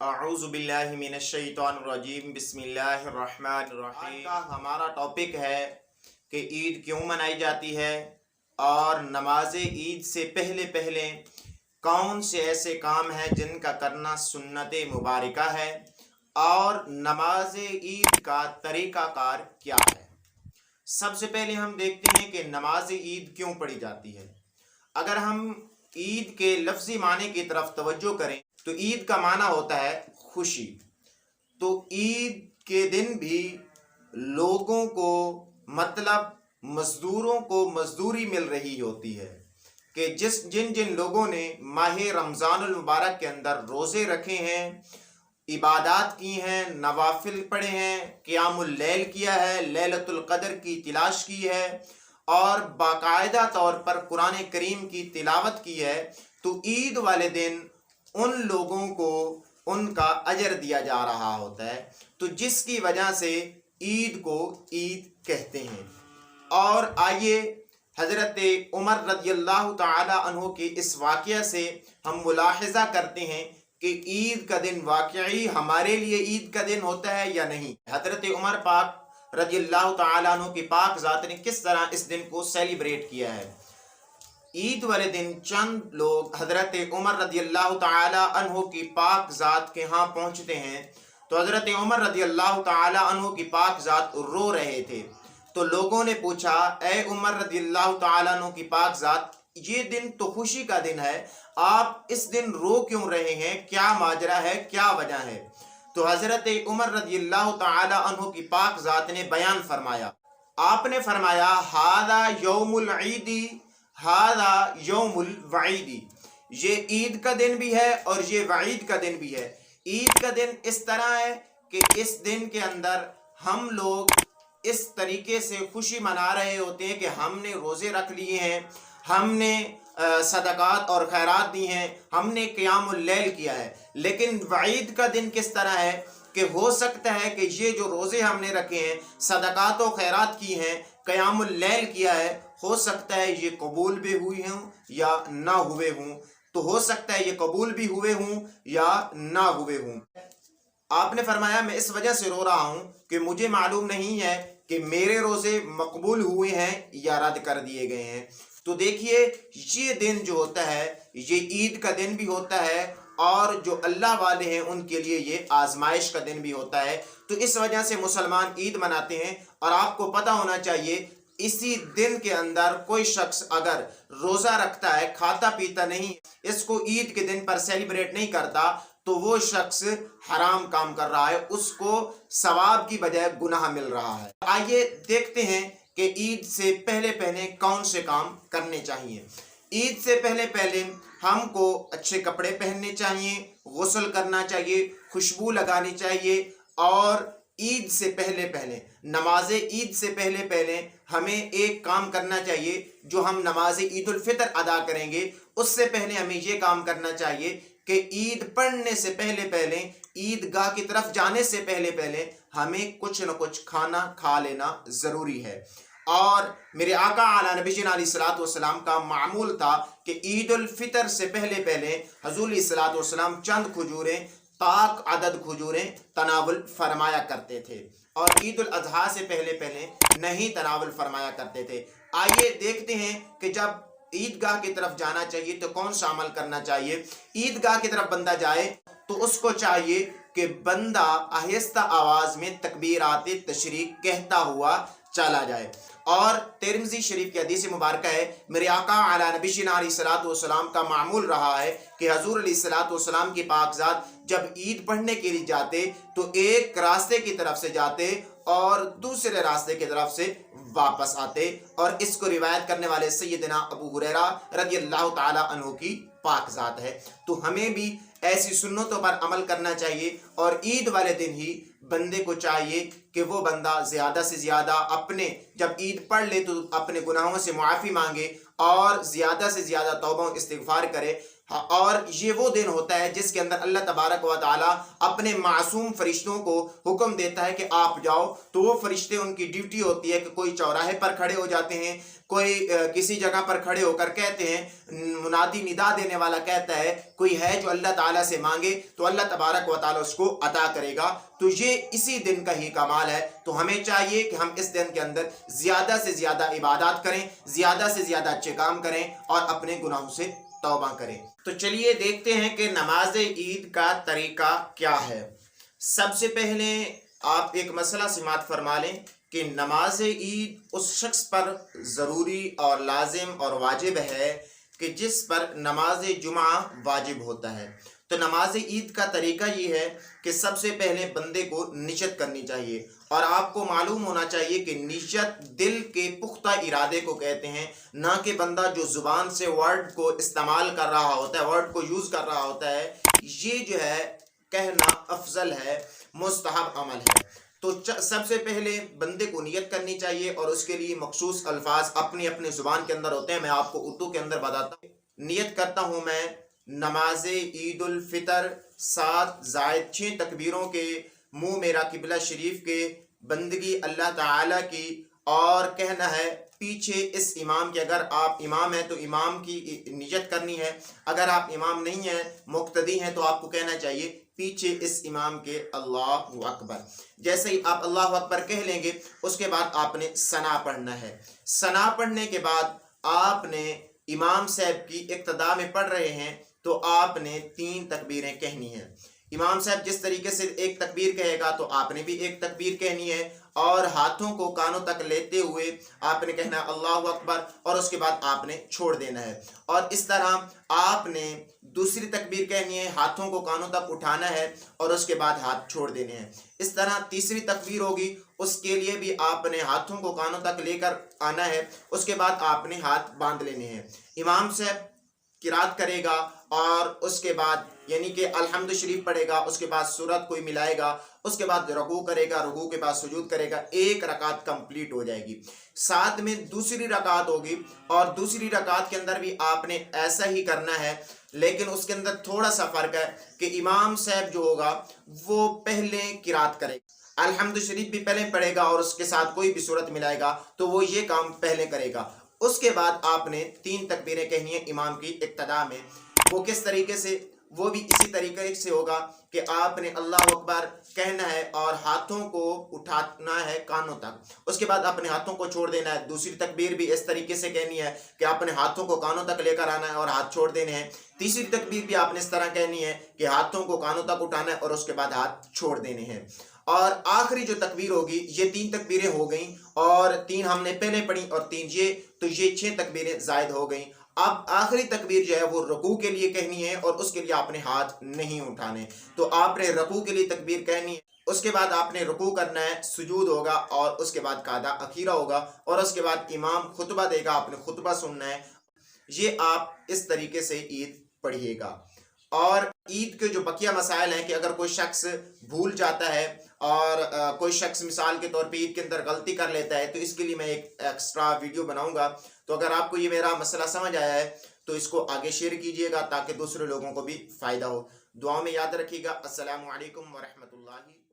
اعوذ باللہ من الشیطان الرجیم بسم اللہ الرحمن الرحیم۔ آج کا ہمارا ٹاپک ہے کہ عید کیوں منائی جاتی ہے اور نماز عید سے پہلے پہلے کون سے ایسے کام ہیں جن کا کرنا سنت مبارکہ ہے اور نماز عید کا طریقہ کار کیا ہے۔ سب سے پہلے ہم دیکھتے ہیں کہ نماز عید کیوں پڑھی جاتی ہے۔ اگر ہم عید کے لفظی معنی کی طرف توجہ کریں تو عید کا معنی ہوتا ہے خوشی۔ تو عید کے دن بھی لوگوں کو مزدوروں کو مزدوری مل رہی ہوتی ہے کہ جن لوگوں نے ماہ رمضان المبارک کے اندر روزے رکھے ہیں، عبادات کی ہیں، نوافل پڑھے ہیں، قیام اللیل کیا ہے، لیلۃ القدر کی تلاش کی ہے اور باقاعدہ طور پر قرآن کریم کی تلاوت کی ہے، تو عید والے دن ان لوگوں کو ان کا اجر دیا جا رہا ہوتا ہے، تو جس کی وجہ سے عید کو عید کہتے ہیں۔ اور آئیے حضرت عمر رضی اللہ تعالی عنہ کے اس واقعہ سے ہم ملاحظہ کرتے ہیں کہ عید کا دن واقعی ہمارے لیے عید کا دن ہوتا ہے یا نہیں۔ حضرت عمر پاک رضی اللہ تعالی عنہ کی پاک ذات نے کس طرح اس دن کو سیلیبریٹ کیا ہے۔ عید والے دن چند لوگ حضرت عمر رضی اللہ تعالی عنہ کی پاک ذات کے ہاں پہنچتے ہیں، تو حضرت عمر رضی اللہ تعالی عنہ کی پاک ذات رو رہے تھے۔ تو لوگوں نے پوچھا، اے عمر رضی اللہ تعالی عنہ کی پاک ذات، یہ دن تو خوشی کا دن ہے، آپ اس دن رو کیوں رہے ہیں؟ کیا ماجرا ہے؟ کیا وجہ ہے؟ تو حضرت عمر رضی اللہ تعالی عنہ کی پاک ذات نے بیان فرمایا، آپ نے فرمایا، ھذا یوم العید ھذا یوم الوعید، یہ عید کا دن بھی ہے اور یہ وعید کا دن بھی ہے۔ عید کا دن اس طرح ہے کہ اس دن کے اندر ہم لوگ اس طریقے سے خوشی منا رہے ہوتے ہیں کہ ہم نے روزے رکھ لیے ہیں، ہم نے صدقات اور خیرات دی ہیں، ہم نے قیام اللیل کیا ہے۔ لیکن وعید کا دن کس طرح ہے کہ ہو سکتا ہے کہ یہ جو روزے ہم نے رکھے ہیں، صدقات و خیرات کی ہیں، قیام اللیل کیا ہے، ہو سکتا ہے یہ قبول بھی ہوئی ہوں یا نہ ہوئے ہوں، تو ہو سکتا ہے یہ قبول بھی ہوئے ہوں یا نہ ہوئے ہوں۔ آپ نے فرمایا، میں اس وجہ سے رو رہا ہوں کہ مجھے معلوم نہیں ہے کہ میرے روزے مقبول ہوئے ہیں یا رد کر دیے گئے ہیں۔ تو دیکھیے، یہ دن جو ہوتا ہے یہ عید کا دن بھی ہوتا ہے اور جو اللہ والے ہیں ان کے لیے یہ آزمائش کا دن بھی ہوتا ہے۔ تو اس وجہ سے مسلمان عید مناتے ہیں، اور آپ کو پتہ ہونا چاہیے اسی دن کے اندر کوئی شخص اگر روزہ رکھتا ہے، کھاتا پیتا نہیں، اس کو عید کے دن پر سیلیبریٹ نہیں کرتا، تو وہ شخص حرام کام کر رہا ہے، اس کو ثواب کی بجائے گناہ مل رہا ہے۔ آئیے دیکھتے ہیں کہ عید سے پہلے پہلے کون سے کام کرنے چاہیے۔ عید سے پہلے پہلے ہم کو اچھے کپڑے پہننے چاہیے، غسل کرنا چاہیے، خوشبو لگانی چاہیے، اور عید سے پہلے پہلے نماز عید سے پہلے پہلے ہمیں ایک کام کرنا چاہیے۔ جو ہم نماز عید الفطر ادا کریں گے اس سے پہلے ہمیں یہ کام کرنا چاہیے کہ عید پڑھنے سے پہلے پہلے، عید گاہ کی طرف جانے سے پہلے پہلے ہمیں کچھ نہ کچھ کھانا کھا لینا ضروری ہے۔ اور میرے آقا اعلیٰ نبی جینا علیہ الصلوۃ والسلام کا معمول تھا کہ عید الفطر سے پہلے پہلے حضور علیہ الصلوۃ والسلام چند کھجوریں، پاک عدد کھجوریں تناول فرمایا کرتے تھے، اور عید الاضحیٰ سے پہلے پہلے نہیں تناول فرمایا کرتے تھے۔ آئیے دیکھتے ہیں کہ جب عیدگاہ کی طرف جانا چاہیے تو کون سا عمل کرنا چاہیے۔ عیدگاہ کی طرف بندہ جائے تو اس کو چاہیے کہ بندہ آہستہ آواز میں تکبیرات تشریق کہتا ہوا چلا جائے۔ اور ترمذی شریف کی حدیث مبارکہ ہے، میرے آقا اعلیٰ نبی جینا علیہ الصلوۃ والسلام کا معمول رہا ہے کہ حضور علیہ الصلوۃ والسلام کی پاک ذات جب عید پڑھنے کے لیے جاتے تو ایک راستے کی طرف سے جاتے اور دوسرے راستے کی طرف سے واپس آتے، اور اس کو روایت کرنے والے سیدنا ابو ہریرہ رضی اللہ تعالی عنہ کی پاک ذات ہے۔ تو ہمیں بھی ایسی سنتوں پر عمل کرنا چاہیے، اور عید والے دن ہی بندے کو چاہیے کہ وہ بندہ زیادہ سے زیادہ اپنے جب عید پڑھ لے تو اپنے گناہوں سے معافی مانگے اور زیادہ سے زیادہ توبہ و استغفار کرے۔ اور یہ وہ دن ہوتا ہے جس کے اندر اللہ تبارک و تعالیٰ اپنے معصوم فرشتوں کو حکم دیتا ہے کہ آپ جاؤ، تو وہ فرشتے ان کی ڈیوٹی ہوتی ہے کہ کوئی چوراہے پر کھڑے ہو جاتے ہیں، کوئی کسی جگہ پر کھڑے ہو کر کہتے ہیں، منادی ندا دینے والا کہتا ہے کوئی ہے جو اللہ تعالیٰ سے مانگے تو اللہ تبارک و تعالیٰ اس کو عطا کرے گا۔ تو یہ اسی دن کا ہی کمال ہے۔ تو ہمیں چاہیے کہ ہم اس دن کے اندر زیادہ سے زیادہ عبادات کریں، زیادہ سے زیادہ اچھے کام کریں اور اپنے گناہوں سے توبہ کریں۔ تو چلیے دیکھتے ہیں کہ نماز عید کا طریقہ کیا ہے۔ سب سے پہلے آپ ایک مسئلہ سماعت فرما لیں کہ نماز عید اس شخص پر ضروری اور لازم اور واجب ہے کہ جس پر نماز جمعہ واجب ہوتا ہے۔ تو نماز عید کا طریقہ یہ ہے کہ سب سے پہلے بندے کو نیت کرنی چاہیے، اور آپ کو معلوم ہونا چاہیے کہ نیت دل کے پختہ ارادے کو کہتے ہیں، نہ کہ بندہ جو زبان سے ورڈ کو استعمال کر رہا ہوتا ہے، ورڈ کو یوز کر رہا ہوتا ہے، یہ جو ہے کہنا افضل ہے، مستحب عمل ہے۔ تو سب سے پہلے بندے کو نیت کرنی چاہیے، اور اس کے لیے مخصوص الفاظ اپنی اپنی زبان کے اندر ہوتے ہیں۔ میں آپ کو اردو کے اندر بتاتا ہوں۔ نیت کرتا ہوں میں نماز عید الفطر 7 + 6 تکبیروں کے، منہ میرا قبلہ شریف کے، بندگی اللہ تعالیٰ کی، اور کہنا ہے پیچھے اس امام کے، اگر آپ امام ہیں تو امام کی نیت کرنی ہے، اگر آپ امام نہیں ہیں مقتدی ہیں تو آپ کو کہنا چاہیے پیچھے اس امام کے اللہ اکبر۔ جیسے ہی آپ اللہ اکبر کہہ لیں گے اس کے بعد آپ نے ثنا پڑھنا ہے۔ ثنا پڑھنے کے بعد آپ نے امام صاحب کی اقتداء میں پڑھ رہے ہیں تو آپ نے 3 تکبیریں کہنی ہیں۔ امام صاحب جس طریقے سے ایک تکبیر کہے گا تو آپ نے بھی ایک تکبیر کہنی ہے، اور ہاتھوں کو کانوں تک لیتے ہوئے آپ نے کہنا اللہ اکبر، اور اس کے بعد آپ نے چھوڑ دینا ہے۔ اور اس طرح آپ نے دوسری تکبیر کہنی ہے، ہاتھوں کو کانوں تک اٹھانا ہے اور اس کے بعد ہاتھ چھوڑ دینے ہیں۔ اس طرح تیسری تکبیر ہوگی، اس کے لیے بھی آپ نے ہاتھوں کو کانوں تک لے کر آنا ہے، اس کے بعد آپ نے ہاتھ باندھ لینے ہیں۔ امام صاحب قرات کرے گا اور اس کے بعد یعنی کہ الحمد شریف پڑھے گا، اس کے بعد سورت کوئی ملائے گا، اس کے بعد رکوع کرے گا، رکوع کے بعد سجود کرے گا، 1 رکعت کمپلیٹ ہو جائے گی۔ ساتھ میں دوسری رکعت ہوگی، اور دوسری رکعت کے اندر بھی آپ نے ایسا ہی کرنا ہے، لیکن اس کے اندر تھوڑا سا فرق ہے کہ امام صاحب جو ہوگا وہ پہلے قرات کرے گا، الحمد شریف بھی پہلے پڑھے گا، اور اس کے ساتھ کوئی بھی سورت ملائے گا تو وہ یہ کام پہلے کرے گا۔ اس کے بعد آپ نے 3 تکبیریں کہنی ہیں امام کی اقتداء میں۔ وہ کس طریقے سے؟ وہ بھی اسی طریقے سے ہوگا کہ آپ نے اللہ اکبر کہنا ہے اور ہاتھوں کو اٹھانا ہے کانوں تک، اس کے بعد اپنے ہاتھوں کو چھوڑ دینا ہے۔ دوسری تکبیر بھی اس طریقے سے کہنی ہے کہ اپنے ہاتھوں کو کانوں تک لے کر آنا ہے اور ہاتھ چھوڑ دینے ہیں۔ تیسری تکبیر بھی آپ نے اس طرح کہنی ہے کہ ہاتھوں کو کانوں تک اٹھانا ہے اور اس کے بعد ہاتھ چھوڑ دینے ہیں۔ اور آخری جو تکبیر ہوگی، یہ 3 تکبیریں ہو گئیں، اور 3 ہم نے پہلے پڑھی اور 3 یہ، تو یہ 6 تکبیریں زائد ہو گئیں۔ اب آخری تکبیر جو ہے وہ رکوع کے لیے کہنی ہے، اور اس کے لیے آپ نے ہاتھ نہیں اٹھانے۔ تو آپ نے رکوع کے لیے تکبیر کہنی ہے، اس کے بعد آپ نے رکوع کرنا ہے، سجود ہوگا، اور اس کے بعد قعدہ اخیرہ ہوگا، اور اس کے بعد امام خطبہ دے گا، آپ نے خطبہ سننا ہے۔ یہ آپ اس طریقے سے عید پڑھیے گا۔ اور عید کے جو بقیہ مسائل ہیں کہ اگر کوئی شخص بھول جاتا ہے، اور کوئی شخص مثال کے طور پہ عید کے اندر غلطی کر لیتا ہے، تو اس کے لیے میں ایک ایکسٹرا ویڈیو بناؤں گا۔ تو اگر آپ کو یہ میرا مسئلہ سمجھ آیا ہے تو اس کو آگے شیئر کیجئے گا تاکہ دوسرے لوگوں کو بھی فائدہ ہو۔ دعاؤں میں یاد رکھیے گا۔ السلام علیکم ورحمۃ اللہ۔